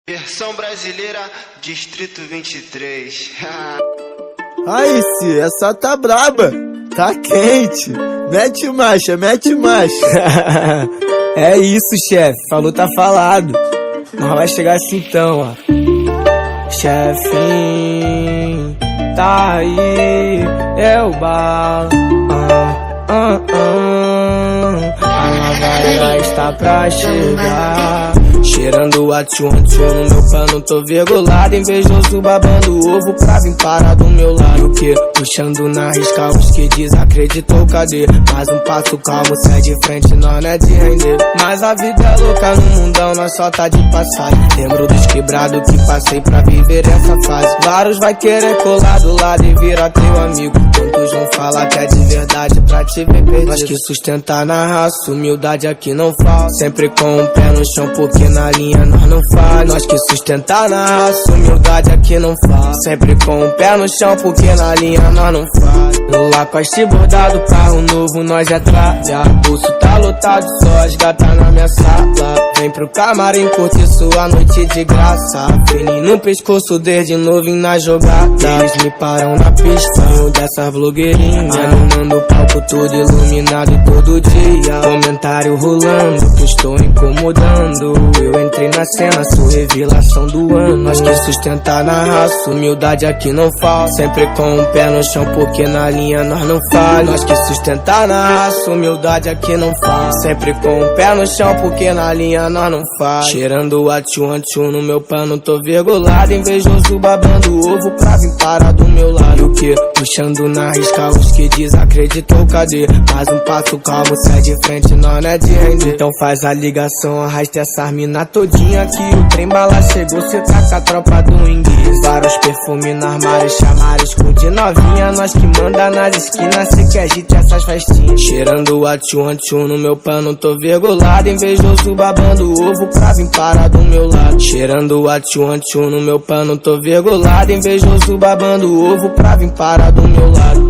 Versão brasileira, Distrito 23. Aí, se essa tá braba, tá quente. Mete marcha, mete marcha. É isso, chefe, falou tá falado. Nós vai chegar assim então, ó. Chefinho, tá aí, é o balo. A nova está pra chegar. Cheirando a tchum no meu pano, tô virgulado. Invejoso babando ovo pra vir parar do meu lado. Que puxando na risca os que desacreditou, cadê? Mais um passo calmo, sai de frente, nós não é de render. Mas a vida é louca no mundão, nós só tá de passagem. Lembro dos quebrados que passei pra viver essa fase. Vários vai querer colar do lado e virar teu amigo. Quantos vão falar que é de verdade pra te ver perdido? Nós que sustentar na raça, humildade aqui não falta. Sempre com o pé no chão porque na linha nós não falha. Nós que sustentar na raça, humildade aqui não falta. Sempre com o pé no chão porque na linha nós não falha. No Lacoste bordado, carro novo nós já trabalha. Bolso tá lotado, só as gatas na minha sala. Vem pro camarim curtir sua noite de graça. Fininho no pescoço desde novinho na jogada. Eles me param na pista, eu dessas blogueirinhas. Animando o palco todo iluminado todo dia. Comentário rolando, que estou incomodando. Eu entrei na cena, sou revelação do ano. Nós que sustentar na raça, humildade aqui não falta. Sempre com o pé no chão porque na linha nós não falha. Nós que sustentar na raça, humildade aqui não falta. Sempre com o pé no chão porque na linha nós não falha. Cheirando a tchum no meu pano, tô virgulado. Invejoso babando ovo pra vir parar do meu lado. E o que? Puxando na risca os que desacreditou, cadê? Mais um passo calmo, sai de frente, nós não é de render. Então faz a ligação, arrasta essas mina todinha aqui. O trem bala chegou, cê tá com a tropa do inglês. Vários perfumes no armário, chamaram esconde novinha. Nós que manda nas esquinas, cê que agite essas festinhas. Cheirando a tchum no meu pano, tô virgulado. Invejoso babando ovo pra vir parar do meu lado. Cheirando a tchum no meu pano, tô virgulado. Invejoso babando ovo pra vir parar do meu lado.